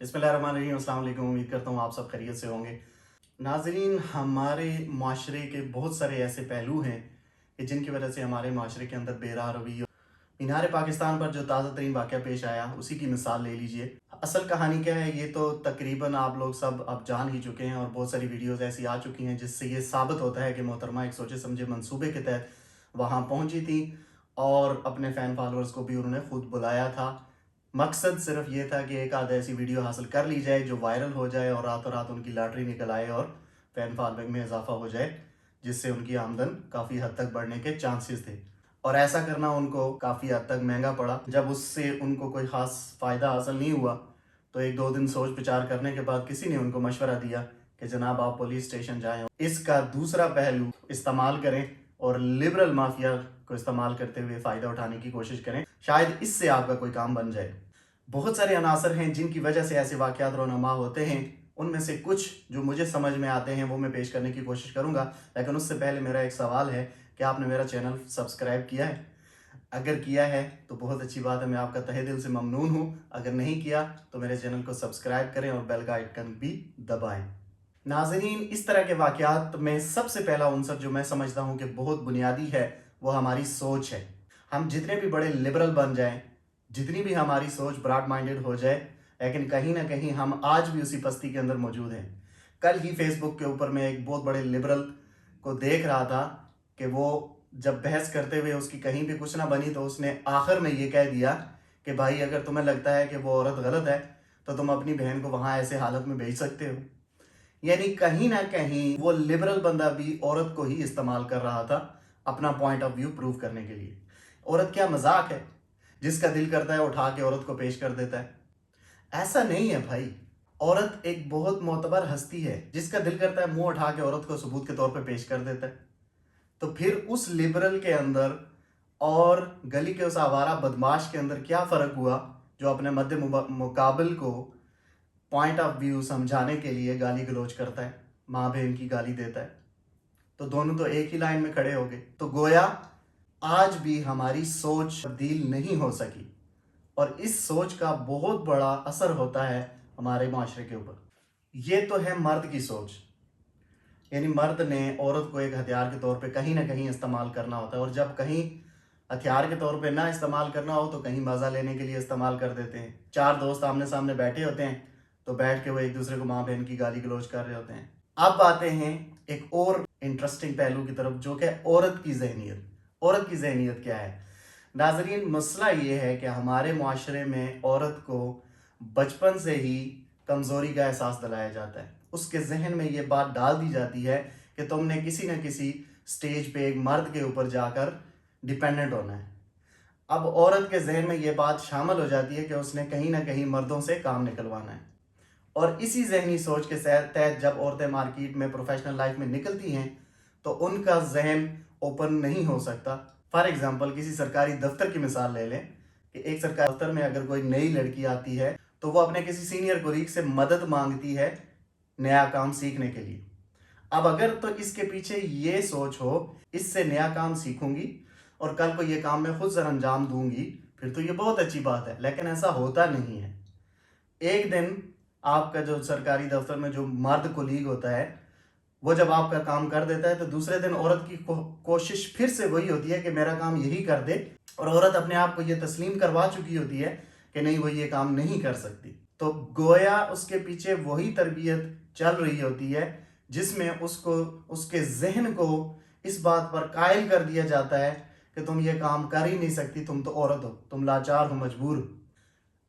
बिस्मिल्लाहिर्रहमानिर्रहीम, अस्सलाम वालेकुम। उम्मीद करता हूँ आप सब खैरियत से होंगे। नाज़रीन, हमारे माशरे के बहुत सारे ऐसे पहलू हैं कि जिनकी वजह से हमारे माशरे के अंदर बेराह रवैया, मीनार पाकिस्तान पर जो ताज़ा तरीन वाक़या पेश आया, उसी की मिसाल ले लीजिए। असल कहानी क्या है, ये तो तकरीबन आप लोग सब अब जान ही चुके हैं और बहुत सारी वीडियोज़ ऐसी आ चुकी हैं जिससे ये साबित होता है कि मोहतरमा एक सोचे समझे मंसूबे के तहत वहाँ पहुँची थी और अपने फ़ैन फॉलोअर्स को भी उन्होंने खुद बुलाया था। मकसद सिर्फ ये था कि एक आध ऐसी वीडियो हासिल कर ली जाए जो वायरल हो जाए और रातों रात उनकी लॉटरी निकल आए और फ़ैन फॉलोइंग में इजाफा हो जाए, जिससे उनकी आमदन काफ़ी हद तक बढ़ने के चांसेस थे। और ऐसा करना उनको काफ़ी हद तक महंगा पड़ा। जब उससे उनको कोई ख़ास फ़ायदा हासिल नहीं हुआ तो एक दो दिन सोच विचार करने के बाद किसी ने उनको मशवरा दिया कि जनाब आप पुलिस स्टेशन जाएं, इसका दूसरा पहलू इस्तेमाल करें और लिबरल माफिया को इस्तेमाल करते हुए फ़ायदा उठाने की कोशिश करें, शायद इससे आपका कोई काम बन जाए। बहुत सारे अनासर हैं जिनकी वजह से ऐसे वाक़यात रोनमा होते हैं। उनमें से कुछ जो मुझे समझ में आते हैं वो मैं पेश करने की कोशिश करूँगा, लेकिन उससे पहले मेरा एक सवाल है कि आपने मेरा चैनल सब्सक्राइब किया है? अगर किया है तो बहुत अच्छी बात है, मैं आपका तहे दिल से ममनून हूँ। अगर नहीं किया तो मेरे चैनल को सब्सक्राइब करें और बेल का आइकन भी दबाएं। नाज़रीन, इस तरह के वाक़यात में सबसे पहला उनसर जो मैं समझता हूँ कि बहुत बुनियादी है, वो हमारी सोच है। हम जितने भी बड़े लिबरल बन जाएं, जितनी भी हमारी सोच ब्रॉड माइंडेड हो जाए, लेकिन कहीं ना कहीं हम आज भी उसी पस्ती के अंदर मौजूद हैं। कल ही फेसबुक के ऊपर मैं एक बहुत बड़े लिबरल को देख रहा था कि वो जब बहस करते हुए उसकी कहीं भी कुछ ना बनी तो उसने आखिर में ये कह दिया कि भाई अगर तुम्हें लगता है कि वो औरत गलत है तो तुम अपनी बहन को वहाँ ऐसे हालत में भेज सकते हो। यानी कहीं ना कहीं वो लिबरल बंदा भी औरत को ही इस्तेमाल कर रहा था अपना पॉइंट ऑफ व्यू प्रूव करने के लिए। औरत क्या मजाक है, जिसका दिल करता है उठा के औरत को पेश कर देता है? ऐसा नहीं है भाई। औरत एक बहुत मोतबर हस्ती है, जिसका दिल करता है मुंह उठा के औरत को सबूत के तौर पे पेश कर देता है। तो फिर उस लिबरल के अंदर और गली के उस आवारा बदमाश के अंदर क्या फ़र्क हुआ जो अपने मध्य मुकाबिल को पॉइंट ऑफ व्यू समझाने के लिए गाली गलौज करता है, माँ बहन की गाली देता है? तो दोनों तो एक ही लाइन में खड़े हो गए। तो गोया आज भी हमारी सोच तब्दील नहीं हो सकी और इस सोच का बहुत बड़ा असर होता है हमारे माशरे के ऊपर। ये तो है मर्द की सोच, यानी मर्द ने औरत को एक हथियार के तौर पे कहीं ना कहीं इस्तेमाल करना होता है, और जब कहीं हथियार के तौर पे ना इस्तेमाल करना हो तो कहीं मज़ा लेने के लिए इस्तेमाल कर देते हैं। चार दोस्त आमने सामने बैठे होते हैं तो बैठ के वो एक दूसरे को माँ बहन की गाली गलौज कर रहे होते हैं। अब आते हैं एक और इंटरेस्टिंग पहलू की तरफ, जो कि औरत की जहनीत। औरत की जहनीत क्या है नाजरीन? मसला ये है कि हमारे माशरे में औरत को बचपन से ही कमज़ोरी का एहसास दिलाया जाता है। उसके जहन में ये बात डाल दी जाती है कि तुमने किसी न किसी स्टेज पे एक मर्द के ऊपर जाकर डिपेंडेंट होना है। अब औरत के जहन में ये बात शामिल हो जाती है कि उसने कहीं ना कहीं मर्दों से काम निकलवाना है, और इसी जहनी सोच के तहत जब औरतें मार्केट में प्रोफेशनल लाइफ में निकलती हैं तो उनका जहन ओपन नहीं हो सकता। फॉर एग्जांपल किसी सरकारी दफ्तर की मिसाल ले लें कि एक सरकारी दफ्तर में अगर कोई नई लड़की आती है तो वो अपने किसी सीनियर कोलीग से मदद मांगती है नया काम सीखने के लिए। अब अगर तो इसके पीछे ये सोच हो इससे नया काम सीखूंगी और कल को ये काम मैं खुद सर अंजाम दूंगी, फिर तो ये बहुत अच्छी बात है, लेकिन ऐसा होता नहीं है। एक दिन आपका जो सरकारी दफ्तर में जो मर्द कोलीग होता है वो जब आपका काम कर देता है तो दूसरे दिन औरत की कोशिश फिर से वही होती है कि मेरा काम यही कर दे, और औरत अपने आप को ये तस्लीम करवा चुकी होती है कि नहीं वो ये काम नहीं कर सकती। तो गोया उसके पीछे वही तरबियत चल रही होती है जिसमें उसको उसके जहन को इस बात पर कायल कर दिया जाता है कि तुम ये काम कर ही नहीं सकती, तुम तो औरत हो, तुम लाचार हो, मजबूर हो।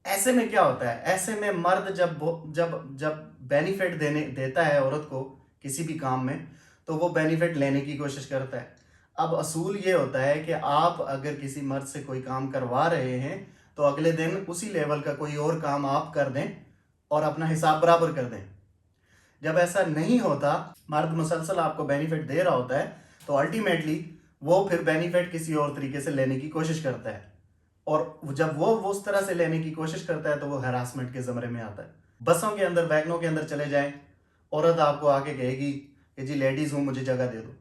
ऐसे में क्या होता है, ऐसे में मर्द जब जब जब बेनिफिट देता है औरत को किसी भी काम में तो वो बेनिफिट लेने की कोशिश करता है। अब असूल ये होता है कि आप अगर किसी मर्द से कोई काम करवा रहे हैं तो अगले दिन उसी लेवल का कोई और काम आप कर दें और अपना हिसाब बराबर कर दें। जब ऐसा नहीं होता, मर्द मुसलसल आपको बेनिफिट दे रहा होता है तो अल्टीमेटली वो फिर बेनिफिट किसी और तरीके से लेने की कोशिश करता है, और जब वो उस तरह से लेने की कोशिश करता है तो वो हरासमेंट के ज़मरे में आता है। बसों के अंदर वैगनों के अंदर चले जाएं, औरत आपको आके कहेगी कि जी लेडीज़ हूँ मुझे जगह दे दो।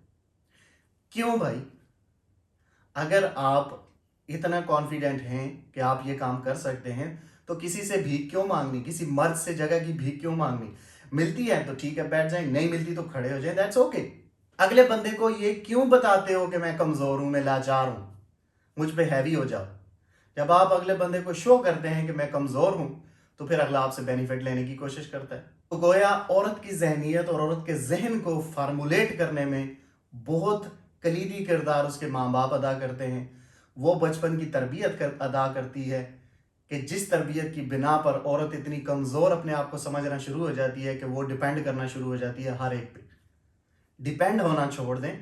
क्यों भाई? अगर आप इतना कॉन्फिडेंट हैं कि आप ये काम कर सकते हैं तो किसी से भीख क्यों मांगनी, किसी मर्द से जगह की भीख क्यों मांगनी? मिलती है तो ठीक है बैठ जाए, नहीं मिलती तो खड़े हो जाए, दैट्स ओके। अगले बंदे को ये क्यों बताते हो कि मैं कमजोर हूं, मैं लाचार हूं, मुझ पे हैवी हो जाओ? जब आप अगले बंदे को शो करते हैं कि मैं कमजोर हूं, तो फिर अगला आपसे बेनिफिट लेने की कोशिश करता है। तो गोया औरत की जहनीत और औरत के जहन को फार्मूलेट करने में बहुत कलीदी किरदार उसके माँ बाप अदा करते हैं। वो बचपन की तरबियत अदा करती है कि जिस तरबियत की बिना पर औरत इतनी कमज़ोर अपने आप को समझना शुरू हो जाती है कि वो डिपेंड करना शुरू हो जाती है हर एक पे। डिपेंड होना छोड़ दें,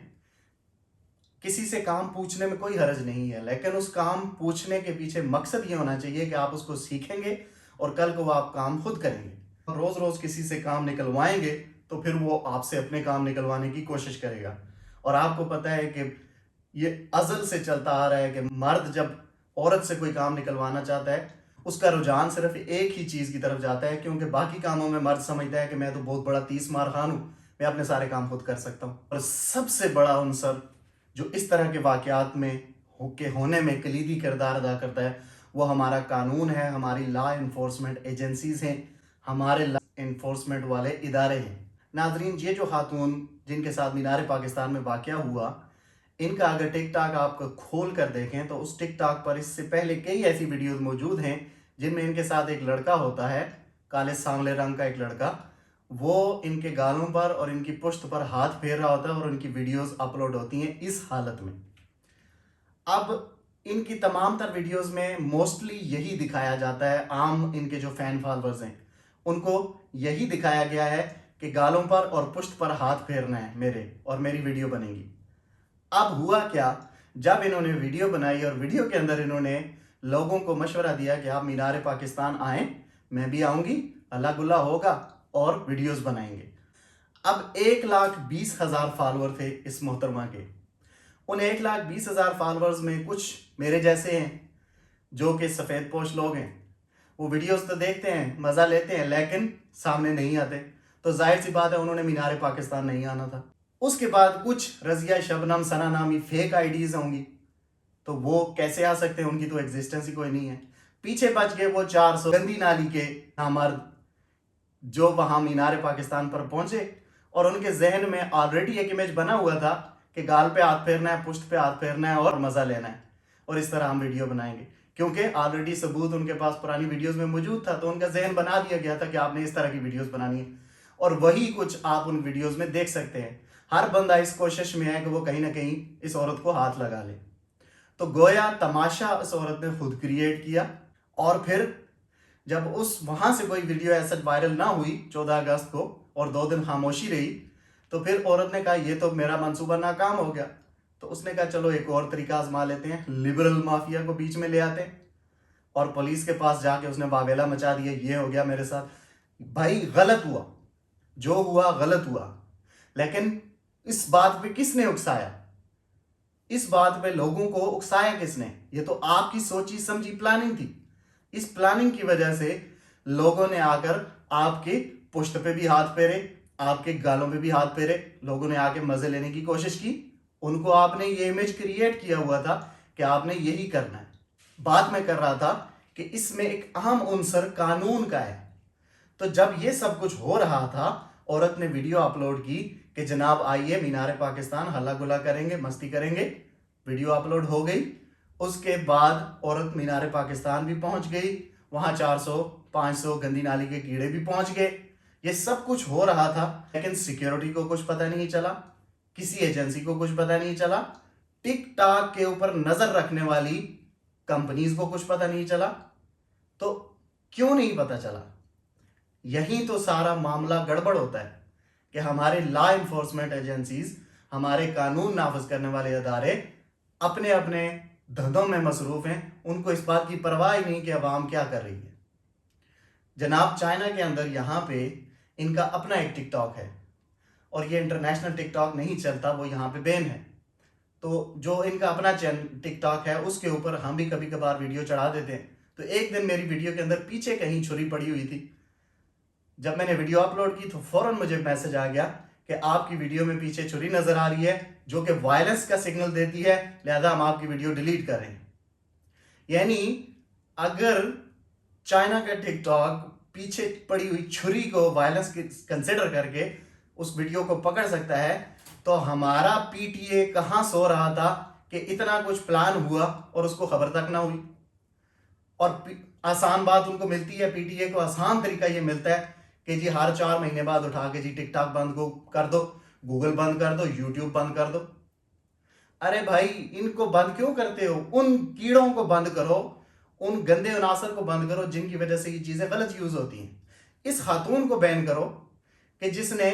किसी से काम पूछने में कोई हर्ज नहीं है, लेकिन उस काम पूछने के पीछे मकसद ये होना चाहिए कि आप उसको सीखेंगे और कल को वो आप काम खुद करेंगे। रोज़ रोज़ किसी से काम निकलवाएंगे तो फिर वो आपसे अपने काम निकलवाने की कोशिश करेगा। और आपको पता है कि ये अज़ल से चलता आ रहा है कि मर्द जब औरत से कोई काम निकलवाना चाहता है, उसका रुझान सिर्फ एक ही चीज़ की तरफ जाता है, क्योंकि बाकी कामों में मर्द समझता है कि मैं तो बहुत बड़ा 30 मार खान हूँ, मैं अपने सारे काम खुद कर सकता हूँ। और सबसे बड़ा उनसर जो इस तरह के वाक़यात में होने में कलीदी किरदार अदा करता है, वो हमारा कानून है, हमारी लॉ इन्फोर्समेंट एजेंसीज हैं, हमारे लॉ इन्फोर्समेंट वाले इदारे हैं। नाजरीन, ये जो खातून जिनके साथ मीनार पाकिस्तान में वाक़या हुआ, इनका अगर टिक टॉक आप खोल कर देखें तो उस टिक टॉक पर इससे पहले कई ऐसी वीडियोस मौजूद हैं जिनमें इनके साथ एक लड़का होता है, काले सांवले रंग का एक लड़का, वो इनके गालों पर और इनकी पुश्त पर हाथ फेर रहा होता है और उनकी वीडियोस अपलोड होती हैं इस हालत में। अब इनकी तमाम तर वीडियोस में मोस्टली यही दिखाया जाता है, आम इनके जो फैन फॉलोअर्स हैं उनको यही दिखाया गया है कि गालों पर और पुश्त पर हाथ फेरना है मेरे, और मेरी वीडियो बनेगी। अब हुआ क्या, जब इन्होंने वीडियो बनाई और वीडियो के अंदर इन्होंने लोगों को मशवरा दिया कि आप मीनार पाकिस्तान आएं, मैं भी आऊंगी, अल्लाह गुल्ला होगा और वीडियोस बनाएंगे। अब 1,20,000 फॉलोअर थे इस मोहतरमा के। उन 1,20,000 फॉलोअर्स में कुछ मेरे जैसे हैं जो कि सफ़ेद पोश लोग हैं, वो वीडियोस तो देखते हैं, मज़ा लेते हैं, लेकिन सामने नहीं आते। तो जाहिर सी बात है उन्होंने मीनार पाकिस्तान नहीं आना था। उसके बाद कुछ रज़िया, शबनम, सना नामी फेक आईडीज़ होंगी, तो वो कैसे आ सकते हैं, उनकी तो एग्जिस्टेंस ही कोई नहीं है। पीछे बच गए वो 400 गंदी नाली के नामर्द जो वहाँ मीनार पाकिस्तान पर पहुंचे और उनके जहन में ऑलरेडी एक इमेज बना हुआ था कि गाल पे हाथ फेरना है, पुश्त पे हाथ फेरना है और मज़ा लेना है, और इस तरह हम वीडियो बनाएंगे। क्योंकि ऑलरेडी सबूत उनके पास पुरानी वीडियोस में मौजूद था, तो उनका जहन बना दिया गया था कि आपने इस तरह की वीडियोस बनानी है, और वही कुछ आप उन वीडियोस में देख सकते हैं। हर बंदा इस कोशिश में है कि वो कहीं ना कहीं इस औरत को हाथ लगा ले। तो गोया तमाशा उस औरत ने खुद क्रिएट किया, और फिर जब उस वहां से कोई वीडियो ऐसा वायरल ना हुई 14 अगस्त को और 2 दिन खामोशी रही, तो फिर औरत ने कहा ये तो मेरा मंसूबा नाकाम हो गया। तो उसने कहा चलो एक और तरीका आजमा लेते हैं, लिबरल माफिया को बीच में ले आते हैं, और पुलिस के पास जाके उसने वावेला मचा दिया, ये हो गया मेरे साथ। भाई गलत हुआ, जो हुआ गलत हुआ, लेकिन इस बात पे किसने उकसाया? इस बात पे लोगों को उकसाया किसने? ये तो आपकी सोची समझी प्लानिंग थी। इस प्लानिंग की वजह से लोगों ने आकर आपके पुश्त पे भी हाथ फेरे, आपके गालों पे भी हाथ फेरे, लोगों ने आके मजे लेने की कोशिश की। उनको आपने ये इमेज क्रिएट किया हुआ था कि आपने यही करना है। बात मैं कर रहा था कि इसमें एक अहम उनसर कानून का है। तो जब ये सब कुछ हो रहा था, औरत ने वीडियो अपलोड की कि जनाब आइए मीनार पाकिस्तान हल्ला गुला करेंगे, मस्ती करेंगे। वीडियो अपलोड हो गई, उसके बाद औरत मीनार पाकिस्तान भी पहुंच गई, वहां 400-500 गंदी नाली के कीड़े भी पहुंच गए। ये सब कुछ हो रहा था, लेकिन सिक्योरिटी को कुछ पता नहीं चला, किसी एजेंसी को कुछ पता नहीं चला, टिक टॉक के ऊपर नजर रखने वाली कंपनीज को कुछ पता नहीं चला। तो क्यों नहीं पता चला? यही तो सारा मामला गड़बड़ होता है कि हमारे लॉ इन्फोर्समेंट एजेंसीज, हमारे कानून नाफज करने वाले अदारे अपने अपने धंधों में मसरूफ हैं, उनको इस बात की परवाह ही नहीं कि अवाम क्या कर रही है। जनाब चाइना के अंदर यहाँ पे इनका अपना एक टिकटॉक है, और ये इंटरनेशनल टिकटॉक नहीं चलता, वो यहाँ पे बैन है। तो जो इनका अपना टिकटॉक है उसके ऊपर हम भी कभी कभार वीडियो चढ़ा देते हैं। तो एक दिन मेरी वीडियो के अंदर पीछे कहीं छुरी पड़ी हुई थी। जब मैंने वीडियो अपलोड की तो फौरन मुझे मैसेज आ गया कि आपकी वीडियो में पीछे छुरी नजर आ रही है, जो कि वायलेंस का सिग्नल देती है, लिहाजा हम आपकी वीडियो डिलीट कर रहे हैं। यानी अगर चाइना का टिकटॉक पीछे पड़ी हुई छुरी को वायलेंस कंसिडर करके उस वीडियो को पकड़ सकता है, तो हमारा पीटीए कहाँ सो रहा था कि इतना कुछ प्लान हुआ और उसको खबर तक ना हुई। और आसान बात उनको मिलती है, पीटीए को आसान तरीका ये मिलता है कि जी हर 4 महीने बाद उठा के जी टिकटॉक बंद को कर दो, गूगल बंद कर दो, यूट्यूब बंद कर दो। अरे भाई, इनको बंद क्यों करते हो? उन कीड़ों को बंद करो, उन गंदे अनासर को बंद करो जिनकी वजह से ये चीजें गलत यूज होती हैं। इस खातून को बैन करो कि जिसने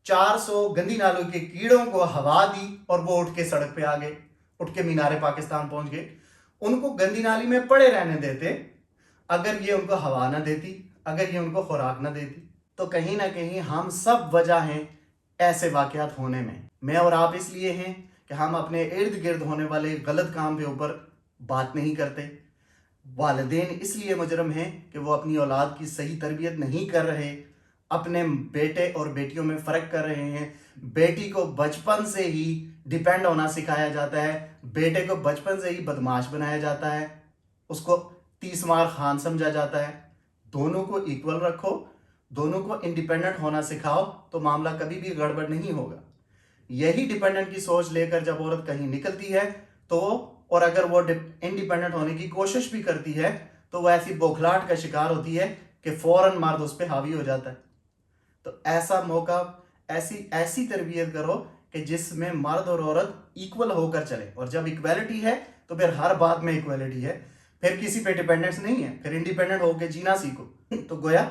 400 गंदी नालों के कीड़ों को हवा दी और वो उठ के सड़क पे आ गए, उठ के मीनारे पाकिस्तान पहुंच गए। उनको गंदी नाली में पड़े रहने देते, अगर ये उनको हवा ना देती, अगर ये उनको खुराक ना देती। तो कहीं ना कहीं हम सब वजह हैं ऐसे वाकयात होने में। मैं और आप इसलिए हैं कि हम अपने इर्द गिर्द होने वाले गलत काम के ऊपर बात नहीं करते। वालिदैन इसलिए मुजरम हैं कि वो अपनी औलाद की सही तरबियत नहीं कर रहे, अपने बेटे और बेटियों में फ़र्क कर रहे हैं। बेटी को बचपन से ही डिपेंड होना सिखाया जाता है, बेटे को बचपन से ही बदमाश बनाया जाता है, उसको 30 मार खान समझा जाता है। दोनों को इक्वल रखो, दोनों को इंडिपेंडेंट होना सिखाओ, तो मामला कभी भी गड़बड़ नहीं होगा। यही डिपेंडेंट की सोच लेकर जब औरत कहीं निकलती है तो, और अगर वो इंडिपेंडेंट होने की कोशिश भी करती है, तो वो ऐसी बौखलाहट का शिकार होती है कि फौरन मर्द उस पर हावी हो जाता है। तो ऐसा मौका, ऐसी तरबियत करो कि जिसमें मर्द और औरत इक्वल होकर चले। और जब इक्वलिटी है तो फिर हर बात में इक्वलिटी है, फिर किसी पे डिपेंडेंस नहीं है, फिर इंडिपेंडेंट होकर जीना सीखो। तो गोया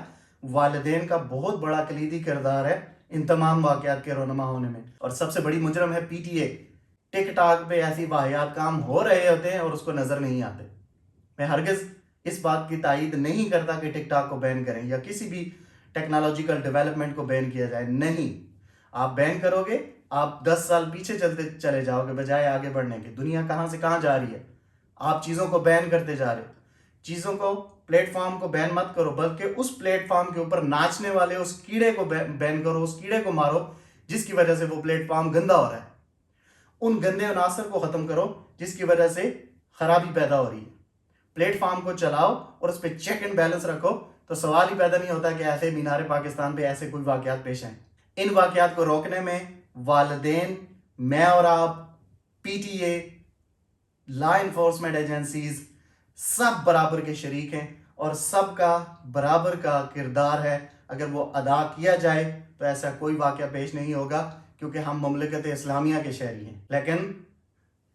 वालिदैन का बहुत बड़ा कलीदी किरदार है इन तमाम वाकयात के रोनमा होने में। और सबसे बड़ी मुजरम है पीटीए। टिकटॉक पे ऐसी वाहियात काम हो रहे होते हैं और उसको नजर नहीं आते। मैं हरगिज इस बात की तायीद नहीं करता कि टिकटॉक को बैन करें या किसी भी टेक्नोलॉजिकल डेवलपमेंट को बैन किया जाए। नहीं, आप बैन करोगे, आप 10 साल पीछे चलते चले जाओगे बजाय आगे बढ़ने के। दुनिया कहाँ से कहाँ जा रही है, आप चीज़ों को बैन करते जा रहे हो। चीज़ों को, प्लेटफॉर्म को बैन मत करो, बल्कि उस प्लेटफॉर्म के ऊपर नाचने वाले उस कीड़े को बैन करो, उस कीड़े को मारो जिसकी वजह से वो प्लेटफॉर्म गंदा हो रहा है। उन गंदे अनासर को ख़त्म करो जिसकी वजह से खराबी पैदा हो रही है। प्लेटफॉर्म को चलाओ और उस पर चेक एंड बैलेंस रखो, तो सवाल ही पैदा नहीं होता कि ऐसे मीनारे पाकिस्तान पे ऐसे कोई वाकयात पेश आए। इन वाकयात को रोकने में वालिदैन, मैं और आप, पीटीए, लॉ इन्फोर्समेंट एजेंसीज सब बराबर के शरीक हैं और सबका बराबर का किरदार है। अगर वो अदा किया जाए तो ऐसा कोई वाकया पेश नहीं होगा, क्योंकि हम मुमलिकत इस्लामिया के शहरी हैं। लेकिन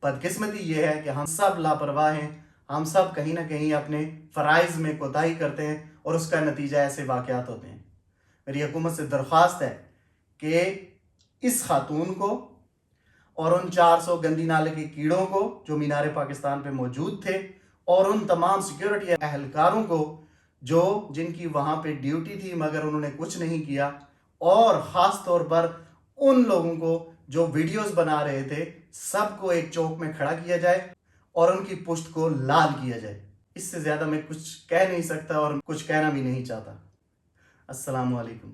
बदकिस्मती ये है कि हम सब लापरवाह हैं, हम सब कहीं ना कहीं अपने फ़राइज़ में कोताही करते हैं और उसका नतीजा ऐसे वाकयात होते हैं। मेरी हुकूमत से दरख्वास्त है कि इस खातून को और उन 400 गंदी नाले के कीड़ों को जो मीनार पाकिस्तान पे मौजूद थे, और उन तमाम सिक्योरिटी अहलकारों को जिनकी वहाँ पे ड्यूटी थी मगर उन्होंने कुछ नहीं किया, और ख़ास तौर पर उन लोगों को जो वीडियोस बना रहे थे, सबको एक चौक में खड़ा किया जाए और उनकी पुश्त को लाल किया जाए। इससे ज़्यादा मैं कुछ कह नहीं सकता और कुछ कहना भी नहीं चाहता। अस्सलाम वालेकुम।